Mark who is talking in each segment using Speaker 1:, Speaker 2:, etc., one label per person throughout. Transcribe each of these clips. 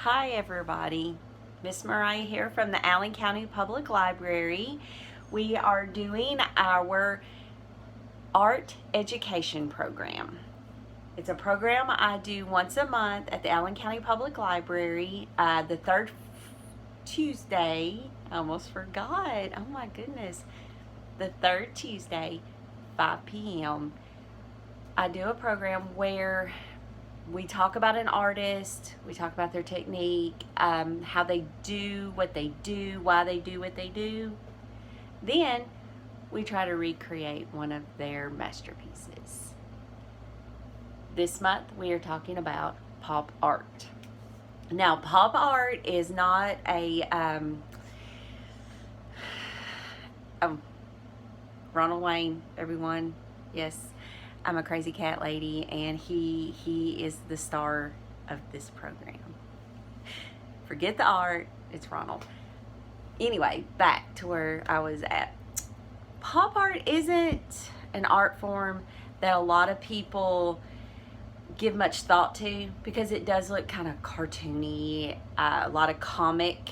Speaker 1: Hi everybody, Miss Mariah here from the Allen County Public Library. We are doing our art education program. It's a program I do once a month at the Allen County Public Library, the third Tuesday. I almost forgot, oh my goodness, the third Tuesday, 5 p.m. I do a program where we talk about an artist, we talk about their technique, how they do what they do, why they do what they do. Then we try to recreate one of their masterpieces. This month we are talking about pop art. Now, pop art is not a Ronald Wayne, everyone. Yes, I'm a crazy cat lady, and he is the star of this program. Forget the art, it's Ronald. Anyway, back to where I was at. Pop art isn't an art form that a lot of people give much thought to because it does look kind of cartoony, a lot of comic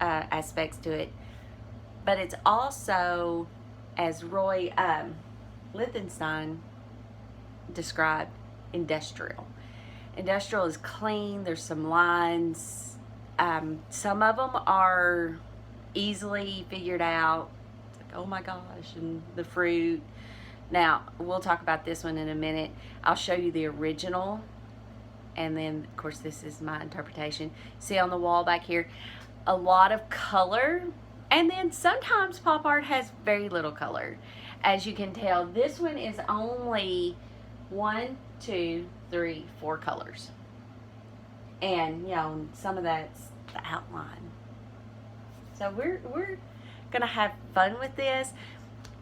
Speaker 1: aspects to it. But it's also, as Roy Lichtenstein described, industrial. Industrial is clean, there's some lines. Some of them are easily figured out. It's like, oh my gosh, and the fruit. Now, we'll talk about this one in a minute. I'll show you the original, and then, of course, this is my interpretation. See on the wall back here, a lot of color, and then sometimes pop art has very little color. As you can tell, this one is only 1, 2, 3, 4 colors. And, you know, some of that's the outline. So we're going to have fun with this.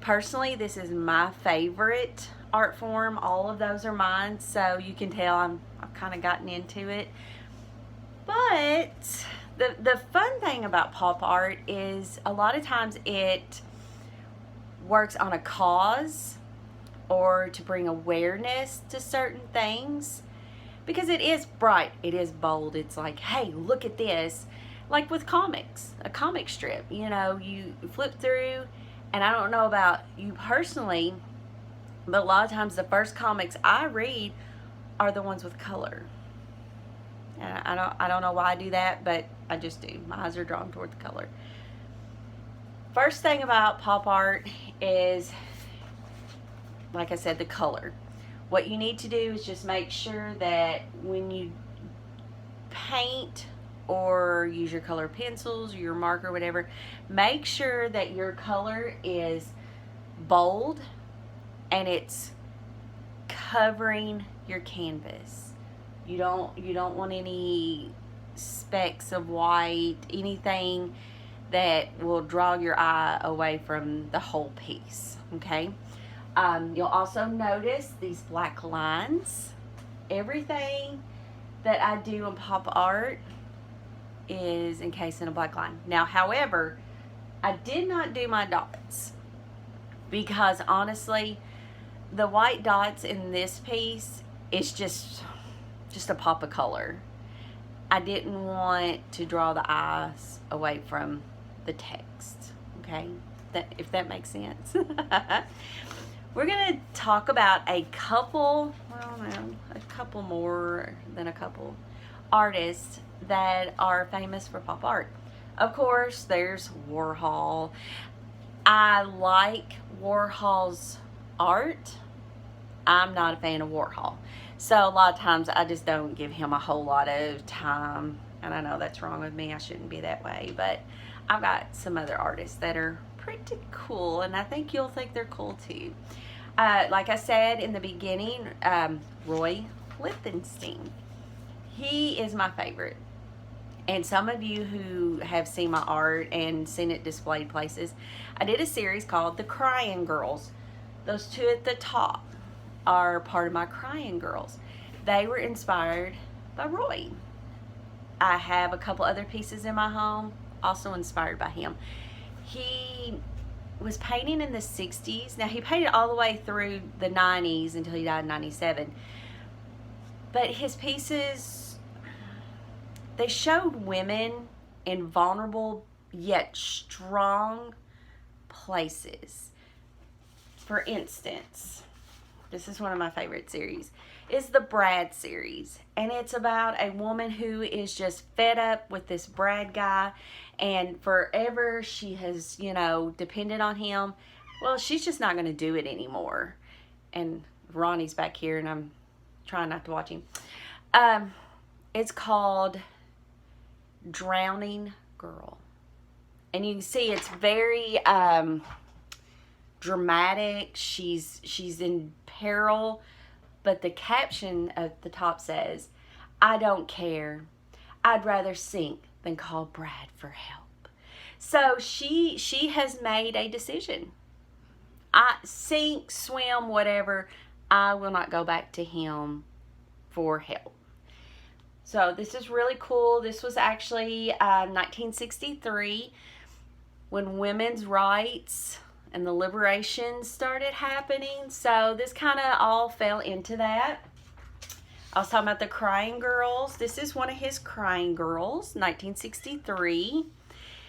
Speaker 1: Personally, this is my favorite art form. All of those are mine, so you can tell I've kind of gotten into it. But the fun thing about pop art is a lot of times it works on a cause or to bring awareness to certain things, because it is bright, it is bold. It's like, hey, look at this. Like with comics, a comic strip, you know, you flip through, and I don't know about you personally, but a lot of times the first comics I read are the ones with color. And I don't know why I do that, but I just do. My eyes are drawn toward the color. First thing about pop art is, like I said, the color. What you need to do is just make sure that when you paint or use your color pencils or your marker, whatever, make sure that your color is bold and it's covering your canvas. You don't want any specks of white, anything that will draw your eye away from the whole piece, okay? You'll also notice these black lines. Everything that I do in pop art is encased in a black line. Now, however, I did not do my dots because honestly, the white dots in this piece is just a pop of color. I didn't want to draw the eyes away from the text, okay? If that makes sense. We're going to talk about a couple, well, no, a couple more than a couple artists that are famous for pop art. Of course, there's Warhol. I like Warhol's art. I'm not a fan of Warhol. So a lot of times I just don't give him a whole lot of time. And I know that's wrong with me. I shouldn't be that way. But I've got some other artists that are pretty cool, and I think you'll think they're cool too. Like I said in the beginning, Roy Lichtenstein. He is my favorite. And some of you who have seen my art and seen it displayed places, I did a series called The Crying Girls. Those two at the top are part of my Crying Girls. They were inspired by Roy. I have a couple other pieces in my home also inspired by him. He was painting in the 60s. Now, he painted all the way through the 90s until he died in 97. But his pieces they showed women in vulnerable yet strong places. For instance, this is one of my favorite series, is the Brad series. And it's about a woman who is just fed up with this Brad guy, and forever she has, depended on him. Well, she's just not going to do it anymore. And Ronnie's back here, and I'm trying not to watch him. It's called Drowning Girl. And you can see it's very dramatic. She's in peril, but the caption at the top says, "I don't care. I'd rather sink than call Brad for help." So she has made a decision. I sink, swim, whatever, I will not go back to him for help. So this is really cool. This was actually 1963 when women's rights and the liberation started happening. So this kind of all fell into that. I was talking about the Crying Girls. This is one of his Crying Girls, 1963.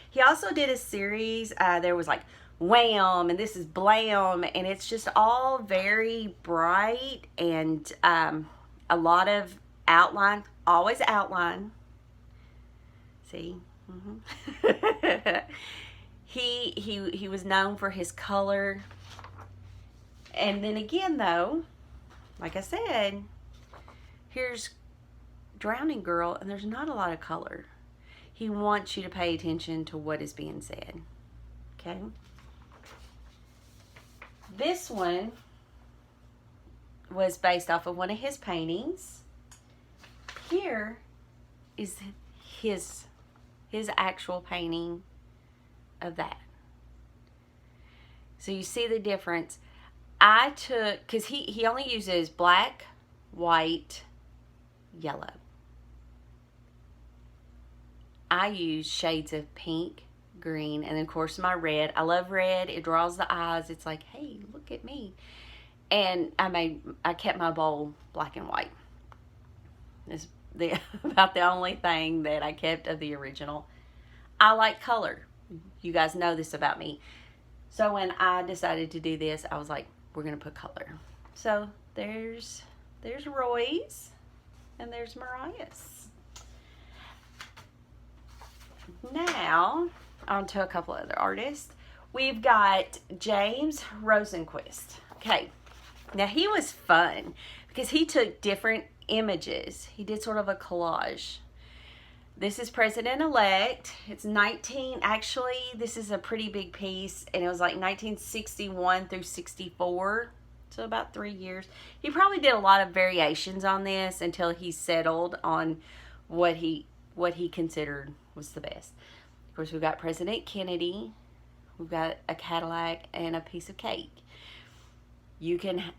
Speaker 1: He also did a series, there was like Wham, and this is Blam, and it's just all very bright and a lot of outline, always outline. See? Mm-hmm. He was known for his color. And then again, though, like I said, here's Drowning Girl, and there's not a lot of color. He wants you to pay attention to what is being said. Okay? This one was based off of one of his paintings. Here is his actual painting of that. So you see the difference. I took, because he only uses black, white, yellow. I use shades of pink, green, and of course my red. I love red. It draws the eyes. It's like, hey, look at me. And I kept my bowl black and white. It's about the only thing that I kept of the original. I like color. You guys know this about me. So when I decided to do this, I was like, we're going to put color. So there's Roy's and there's Mariah's. Now, on to a couple other artists. We've got James Rosenquist. Okay, now he was fun because he took different images. He did sort of a collage. This is President-elect. It's actually, this is a pretty big piece, and it was like 1961 through 64, so about 3 years. He probably did a lot of variations on this until he settled on what he considered was the best. Of course, we've got President Kennedy, we've got a Cadillac, and a piece of cake. You can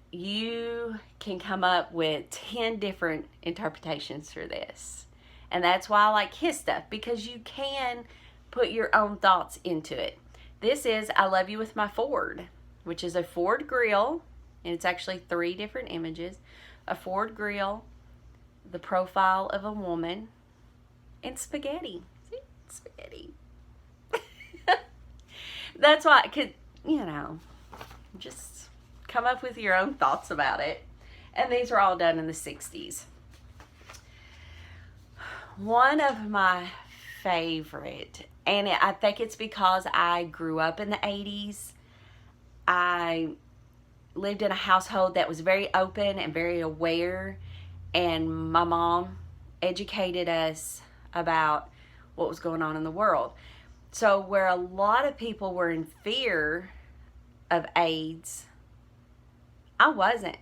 Speaker 1: come up with 10 different interpretations for this. And that's why I like his stuff, because you can put your own thoughts into it. This is I Love You With My Ford, which is a Ford grill, and it's actually 3 different images. A Ford grill, the profile of a woman, and spaghetti. See? Spaghetti. That's why, because, just come up with your own thoughts about it. And these were all done in the 60s. One of my favorite, and I think it's because I grew up in the 80s. I lived in a household that was very open and very aware, and my mom educated us about what was going on in the world. So where a lot of people were in fear of AIDS, I wasn't,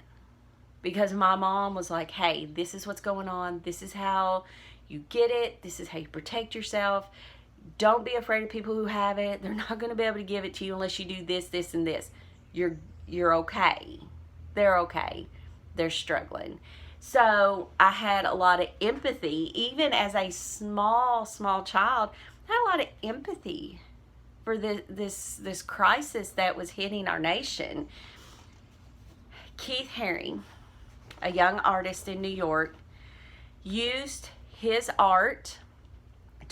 Speaker 1: because my mom was like, hey, this is what's going on. This is how you get it. This is how you protect yourself. Don't be afraid of people who have it. They're not going to be able to give it to you unless you do this, this, and this. You're okay. They're okay. They're struggling. So I had a lot of empathy. Even as a small child, I had a lot of empathy for this crisis that was hitting our nation. Keith Haring, a young artist in New York, used his art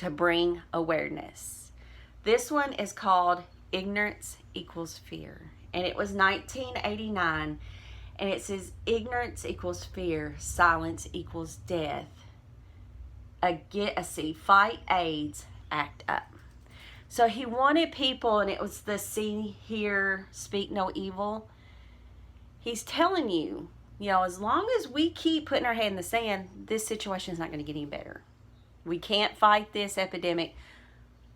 Speaker 1: to bring awareness. This one is called Ignorance Equals Fear. And it was 1989. And it says, ignorance equals fear, silence equals death. Fight AIDS, act up. So he wanted people, and it was the see, hear, speak no evil. He's telling you, as long as we keep putting our head in the sand, this situation is not going to get any better. We can't fight this epidemic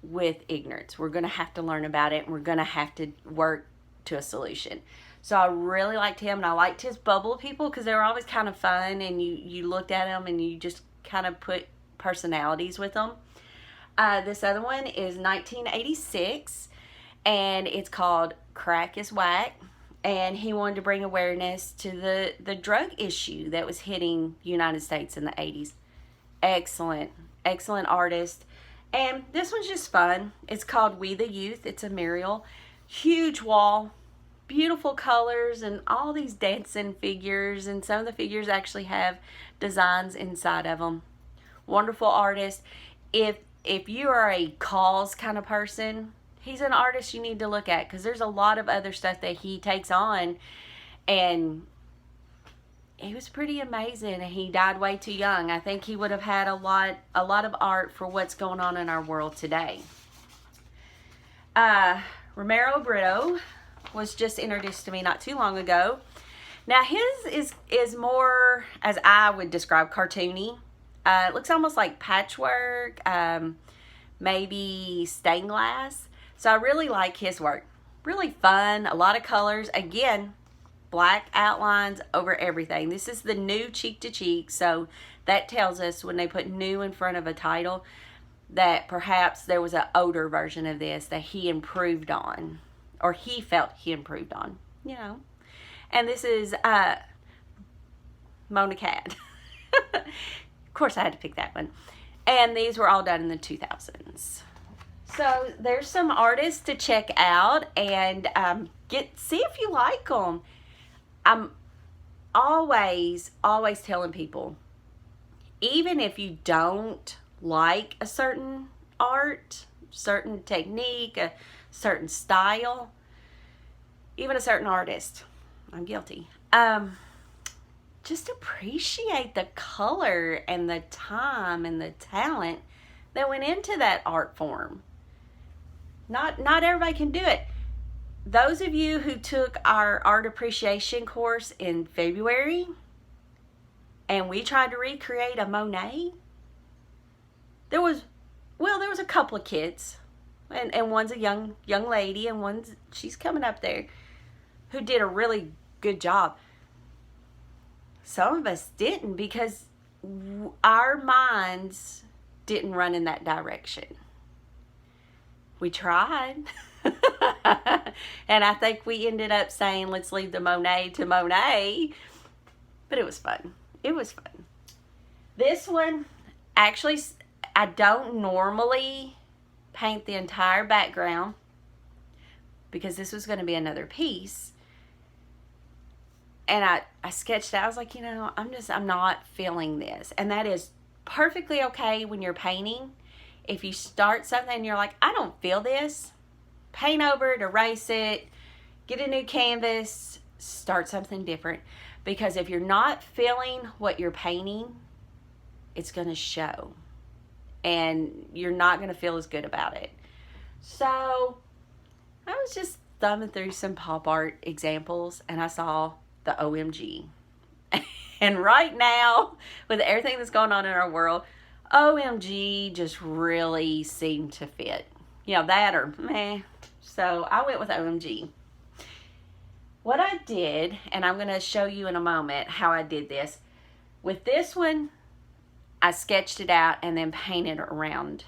Speaker 1: with ignorance. We're going to have to learn about it, and we're going to have to work to a solution. So I really liked him, and I liked his bubble of people because they were always kind of fun, and you looked at them and you just kind of put personalities with them. This other one is 1986, and it's called Crack is Whack, and he wanted to bring awareness to the drug issue that was hitting the United States in the 80s. Excellent artist. And this one's just fun. It's called We the Youth. It's a mural. Huge wall. Beautiful colors and all these dancing figures, and some of the figures actually have designs inside of them. Wonderful artist. If you are a cause kind of person, he's an artist you need to look at, because there's a lot of other stuff that he takes on, and he was pretty amazing, and he died way too young. I think he would have had a lot of art for what's going on in our world today. Romero Brito was just introduced to me not too long ago. Now his is more, as I would describe, cartoony. It looks almost like patchwork, maybe stained glass. So I really like his work. Really fun, a lot of colors. Again, black outlines over everything. This is the new cheek to cheek, so that tells us when they put new in front of a title that perhaps there was an older version of this that he improved on, or he felt he improved on, And this is Mona Cat. Of course I had to pick that one. And these were all done in the 2000s. So there's some artists to check out and see if you like them. I'm always telling people, even if you don't like a certain art, certain technique, a certain style, even a certain artist, I'm guilty, just appreciate the color and the time and the talent that went into that art form. Not everybody can do it. Those of you who took our art appreciation course in February and we tried to recreate a Monet, there was a couple of kids, and one's a young lady, and she's coming up there, who did a really good job. Some of us didn't, because our minds didn't run in that direction. We tried. And I think we ended up saying, let's leave the Monet to Monet. But it was fun. It was fun. This one, actually, I don't normally paint the entire background, because this was going to be another piece. And I sketched out. I was like, I'm not feeling this. And that is perfectly okay when you're painting. If you start something and you're like, I don't feel this, paint over it, erase it, get a new canvas, start something different. Because if you're not feeling what you're painting, it's going to show. And you're not going to feel as good about it. So I was just thumbing through some pop art examples, and I saw the OMG. And right now, with everything that's going on in our world, OMG just really seemed to fit. That or meh. So I went with OMG. What I did, and I'm going to show you in a moment how I did this. With this one, I sketched it out and then painted around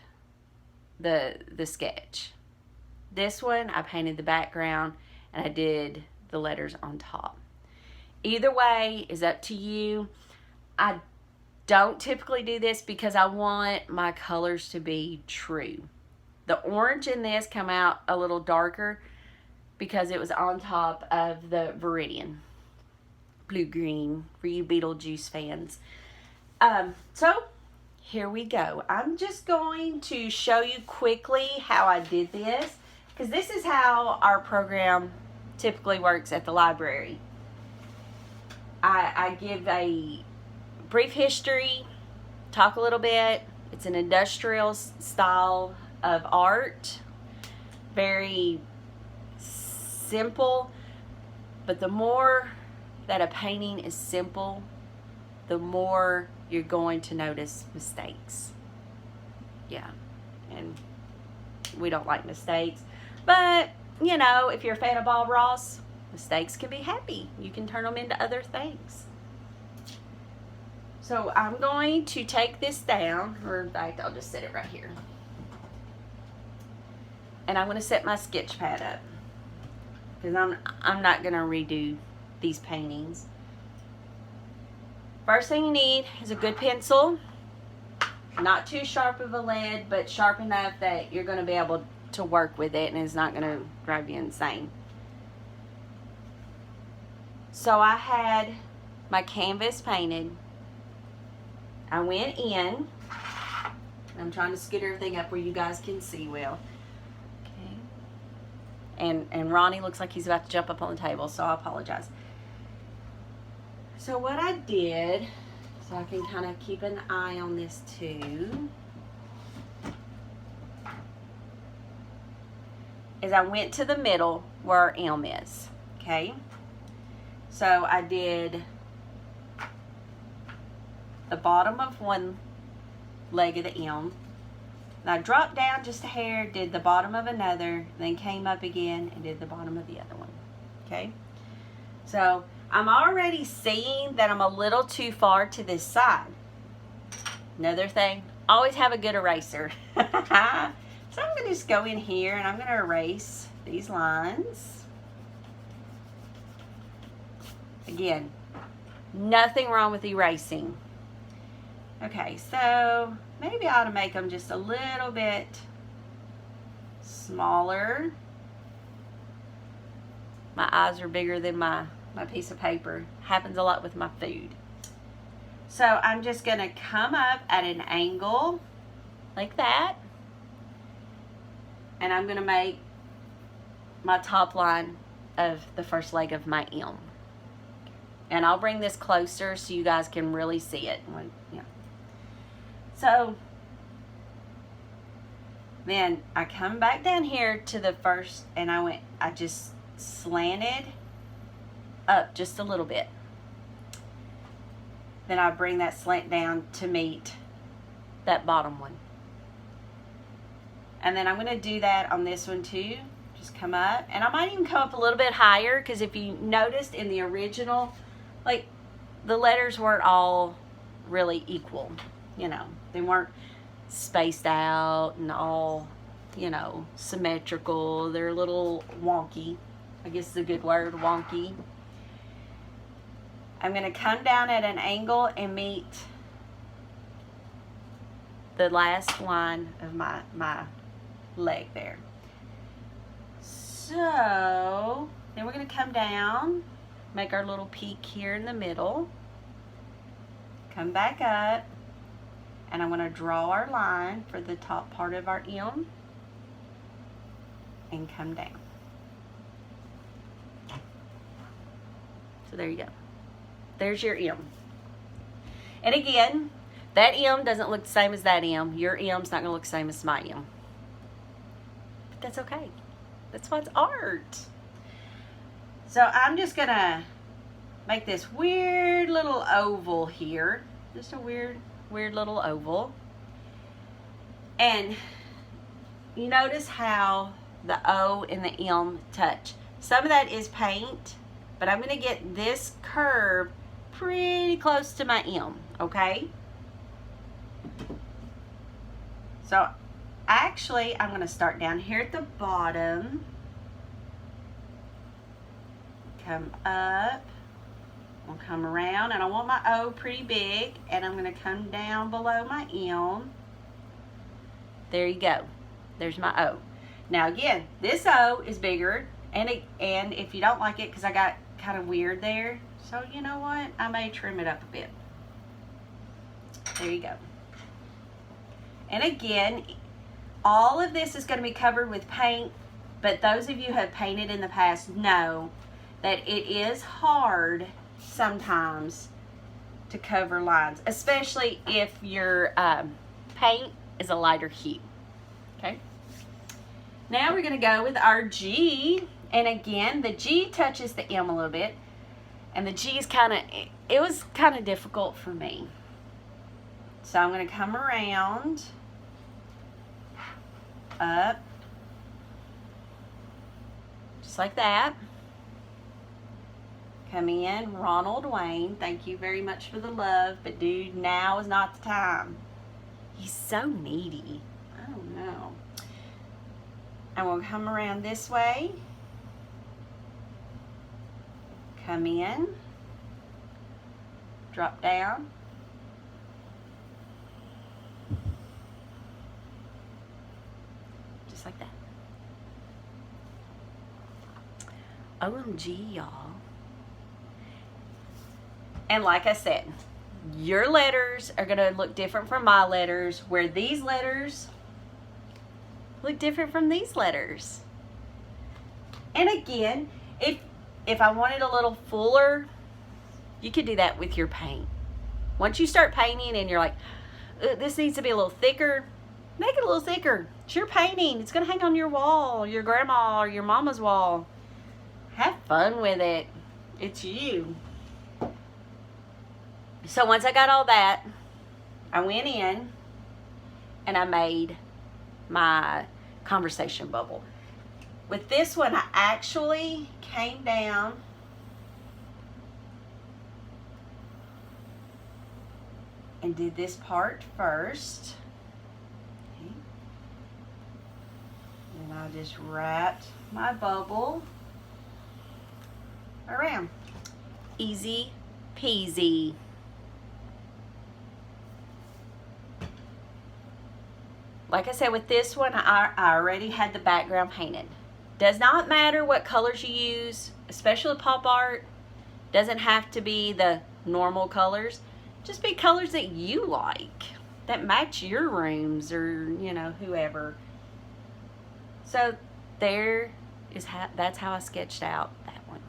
Speaker 1: the sketch. This one, I painted the background and I did the letters on top. Either way is up to you. I don't typically do this because I want my colors to be true. The orange in this come out a little darker because it was on top of the Viridian blue-green for you Beetlejuice fans. So here we go. I'm just going to show you quickly how I did this, because this is how our program typically works at the library. I give a brief history, talk a little bit. It's an industrial style of art, very simple, but the more that a painting is simple, the more you're going to notice mistakes. Yeah, and we don't like mistakes, but you know, if you're a fan of Bob Ross, mistakes can be happy. You can turn them into other things. So I'm going to take this down, or in fact, I'll just set it right here. And I'm going to set my sketch pad up, because I'm not going to redo these paintings. First thing you need is a good pencil. Not too sharp of a lead, but sharp enough that you're going to be able to work with it and it's not going to drive you insane. So I had my canvas painted. I went in. I'm trying to scoot everything up where you guys can see well. Okay. And Ronnie looks like he's about to jump up on the table, so I apologize. So what I did, so I can kind of keep an eye on this too, is I went to the middle where our M is, okay? So I did the bottom of one leg of the M, and I dropped down just a hair, did the bottom of another, then came up again and did the bottom of the other one, okay? So I'm already seeing that I'm a little too far to this side. Another thing, always have a good eraser. So I'm going to just go in here and I'm going to erase these lines. Again, nothing wrong with erasing. Okay, so maybe I ought to make them just a little bit smaller. My eyes are bigger than my piece of paper. Happens a lot with my food. So I'm just going to come up at an angle like that. And I'm going to make my top line of the first leg of my M. And I'll bring this closer so you guys can really see it. Yeah. So then I come back down here to the first, and I just slanted up just a little bit. Then I bring that slant down to meet that bottom one. And then I'm going to do that on this one too. Just come up. And I might even come up a little bit higher, because if you noticed in the original, like, the letters weren't all really equal. You know, they weren't spaced out and all, you know, symmetrical. They're a little wonky. I guess is a good word, wonky. I'm going to come down at an angle and meet the last line of my leg there. So then we're going to come down, make our little peak here in the middle, come back up, and I'm going to draw our line for the top part of our M and come down. So there you go. There's your M. And again, that M doesn't look the same as that M. Your M's not going to look the same as my M. But that's okay. That's why it's art. So I'm just going to make this weird little oval here. Just a weird little oval. And you notice how the O and the M touch. Some of that is paint, but I'm going to get this curve pretty close to my M, okay? So actually, I'm going to start down here at the bottom, come up, I'll come around, and I want my O pretty big, and I'm going to come down below my M. There you go. There's my O. Now again, this O is bigger, and if you don't like it, because I got kind of weird there, so you know what? I may trim it up a bit. There you go. And again, all of this is going to be covered with paint, but those of you who have painted in the past know that it is hard sometimes to cover lines, especially if your paint is a lighter hue. Okay. Now we're going to go with our G, and again, the G touches the M a little bit, and the G is it was kind of difficult for me. So I'm going to come around, up, just like that. Come in, Ronald Wayne, thank you very much for the love, but dude, now is not the time. He's so needy. I don't know. And we'll come around this way. Come in, drop down. Just like that. OMG, y'all. And like I said, your letters are going to look different from my letters, where these letters look different from these letters. And again, if I wanted a little fuller, you could do that with your paint. Once you start painting and you're like, this needs to be a little thicker, make it a little thicker. It's your painting. It's going to hang on your wall, your grandma or your mama's wall. Have fun with it. It's you. So once I got all that, I went in and I made my conversation bubble. With this one, I actually came down and did this part first. Okay. And I just wrapped my bubble around. Easy peasy. Like I said, with this one, I already had the background painted. Does not matter what colors you use, especially pop art. Doesn't have to be the normal colors. Just be colors that you like, that match your rooms or, you know, whoever. So that's how I sketched out that one.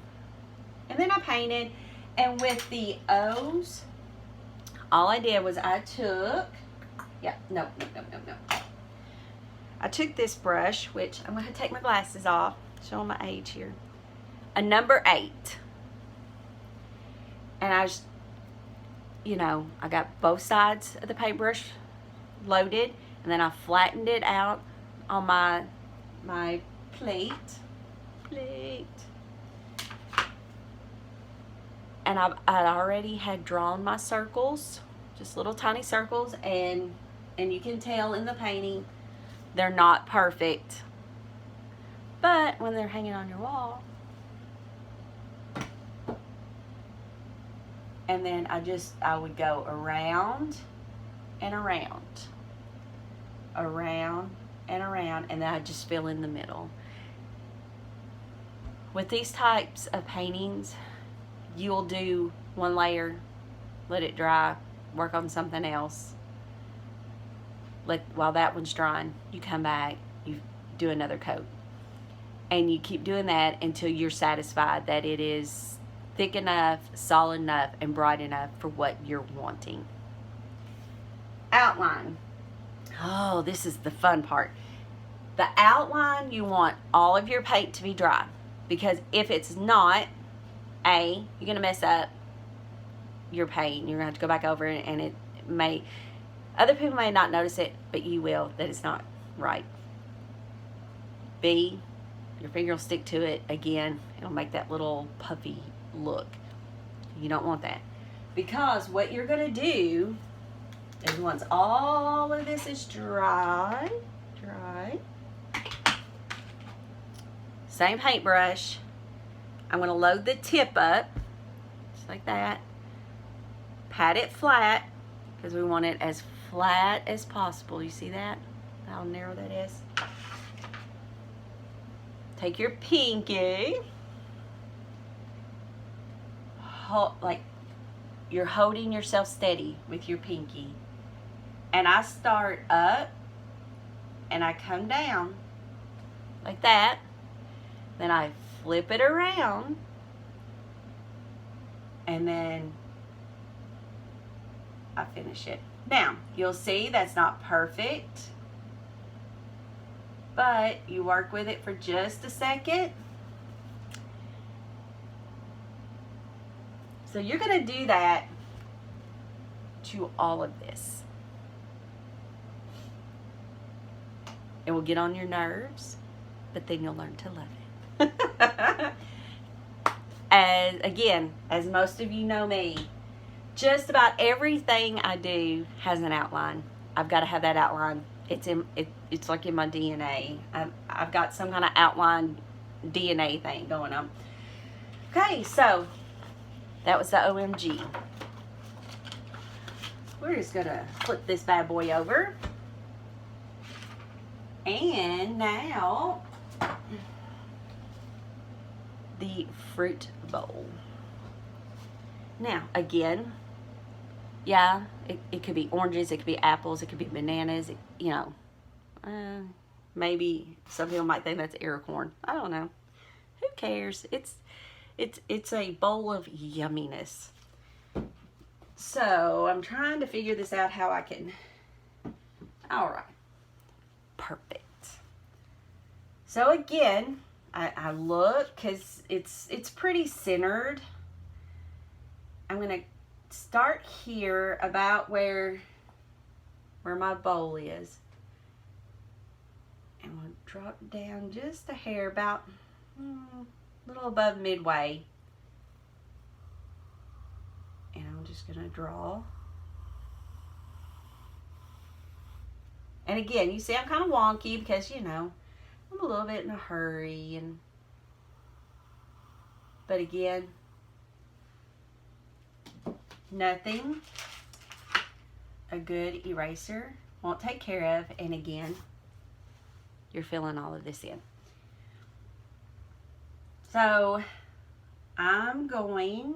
Speaker 1: And then I painted, and with the O's, all I did was I took, I took this brush, which I'm going to take my glasses off, showing my age here, a number 8. And I just, I got both sides of the paintbrush loaded, and then I flattened it out on my plate. And I already had drawn my circles, just little tiny circles, and you can tell in the painting they're not perfect, but when they're hanging on your wall. And then I would go around and around, and then I'd just fill in the middle. With these types of paintings, you'll do one layer, let it dry, work on something else. While that one's drying, you come back, you do another coat. And you keep doing that until you're satisfied that it is thick enough, solid enough, and bright enough for what you're wanting. Outline. Oh, this is the fun part. The outline, you want all of your paint to be dry. Because if it's not, you're going to mess up your paint. You're going to have to go back over it, and it may... Other people may not notice it, but you will, that it's not right. B, your finger will stick to it again. It'll make that little puffy look. You don't want that. Because what you're going to do is once all of this is dry, same paintbrush, I'm going to load the tip up, just like that. Pat it flat, because we want it as flat as possible. You see that? How narrow that is? Take your pinky. Like you're holding yourself steady with your pinky. And I start up and I come down like that. Then I flip it around and then I finish it. Now, you'll see that's not perfect, but you work with it for just a second. So you're going to do that to all of this. It will get on your nerves, but then you'll learn to love it. As most of you know me, just about everything I do has an outline. I've got to have that outline. It's like in my DNA. I've got some kind of outline DNA thing going on. Okay, so that was the OMG. We're just gonna flip this bad boy over. And now the fruit bowl. Now, again, yeah, it could be oranges, it could be apples, it could be bananas, maybe some people might think that's acorn. I don't know. Who cares? It's a bowl of yumminess. So, I'm trying to figure this out how I can. All right. Perfect. So again, I look because it's pretty centered. I'm going to start here about where my bowl is. And we'll drop down just a hair, about a little above midway. And I'm just going to draw. And again, you see I'm kind of wonky because, I'm a little bit in a hurry. But again, nothing a good eraser won't take care of. And again, you're filling all of this in. So I'm going,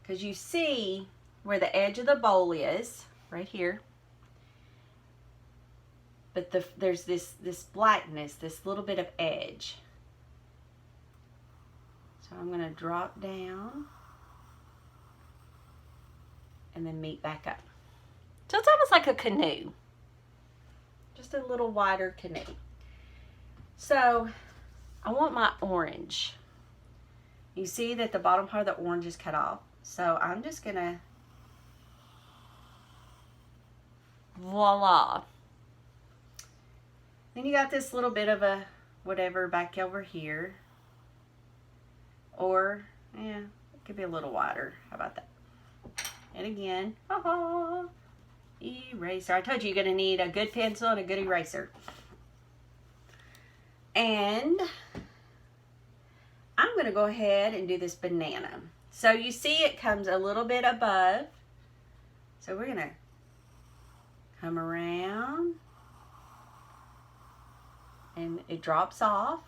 Speaker 1: because you see where the edge of the bowl is, right here. But there's this blackness, this little bit of edge. So I'm going to drop down and then meet back up. So it's almost like a canoe. Just a little wider canoe. So I want my orange. You see that the bottom part of the orange is cut off. So I'm just going to, voila. Then you got this little bit of a whatever back over here. Or, it could be a little wider. How about that? And again, eraser. I told you you're going to need a good pencil and a good eraser. And I'm going to go ahead and do this banana. So you see it comes a little bit above. So we're going to come around. And it drops off.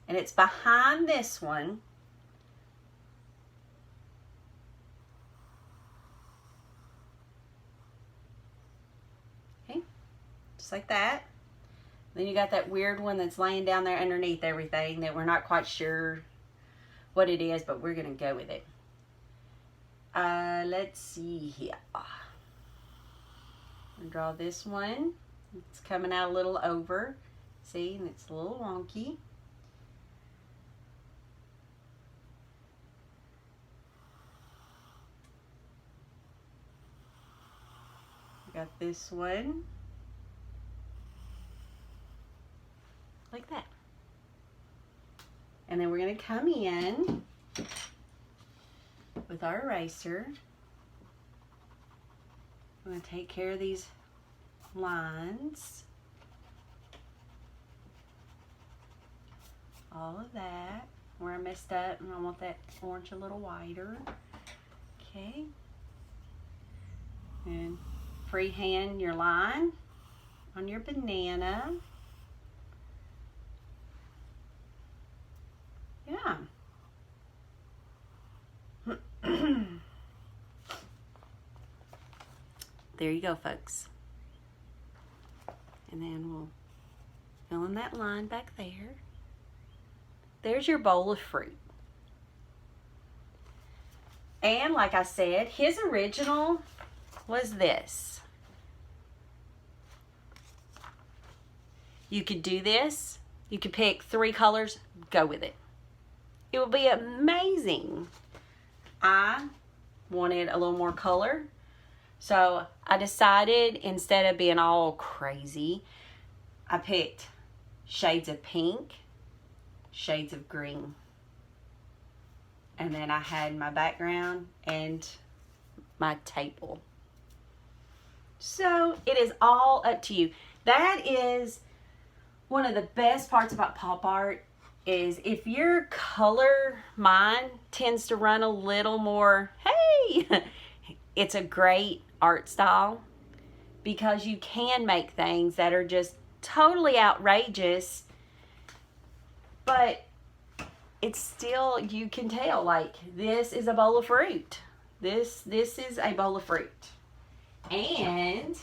Speaker 1: And it's behind this one. Okay, just like that. Then you got that weird one that's laying down there underneath everything that we're not quite sure what it is, but we're going to go with it. Let's see here. I'll draw this one. It's coming out a little over. See, and it's a little wonky. Got this one. Like that. And then we're going to come in with our eraser. I'm going to take care of these lines. All of that. Where I messed up, and I want that orange a little wider. Okay. And freehand your line on your banana. Yeah. There you go, folks. And then we'll fill in that line back there. There's your bowl of fruit. And like I said, his original was this. You could do this. You could pick 3 colors, go with it. It would be amazing. I wanted a little more color, so I decided instead of being all crazy, I picked shades of pink, shades of green. And then I had my background and my table. So it is all up to you. That is one of the best parts about pop art, is if your color mind tends to run a little more, hey, it's a great art style because you can make things that are just totally outrageous, but it's still, you can tell, like, this is a bowl of fruit. This is a bowl of fruit. And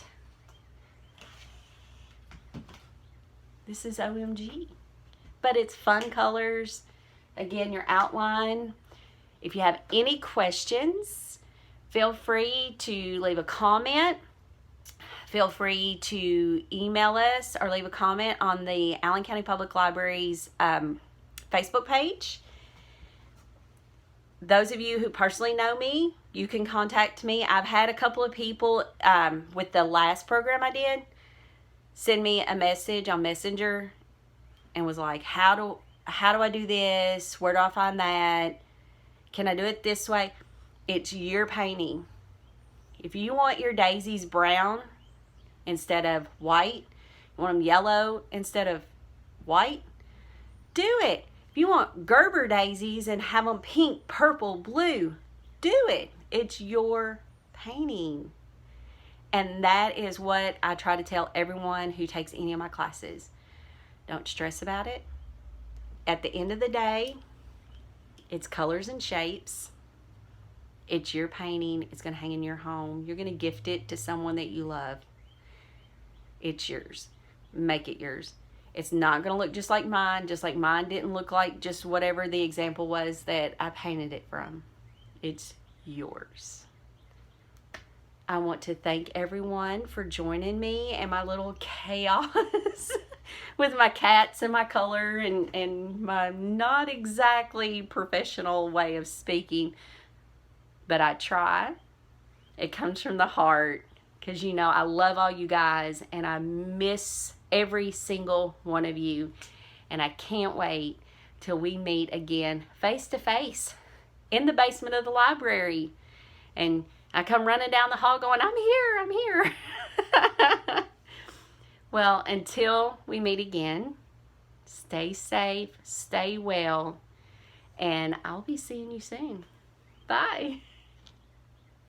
Speaker 1: this is OMG. But it's fun colors. Again, your outline. If you have any questions, feel free to leave a comment. Feel free to email us or leave a comment on the Allen County Public Library's Facebook page. Those of you who personally know me, you can contact me. I've had a couple of people with the last program I did send me a message on Messenger and was like, how do I do this? Where do I find that? Can I do it this way? It's your painting. If you want your daisies brown instead of white, you want them yellow instead of white, do it. If you want Gerber daisies and have them pink, purple, blue, do it. It's your painting. And that is what I try to tell everyone who takes any of my classes. Don't stress about it. At the end of the day, it's colors and shapes. It's your painting. It's going to hang in your home. You're going to gift it to someone that you love. It's yours. Make it yours. It's not going to look just like mine didn't look like just whatever the example was that I painted it from. It's yours. I want to thank everyone for joining me and my little chaos with my cats and my color and my not exactly professional way of speaking. But I try. It comes from the heart because, you know, I love all you guys and I miss every single one of you. And I can't wait till we meet again face to face in the basement of the library. And I come running down the hall going, I'm here. Well, until we meet again, stay safe, stay well, and I'll be seeing you soon. Bye.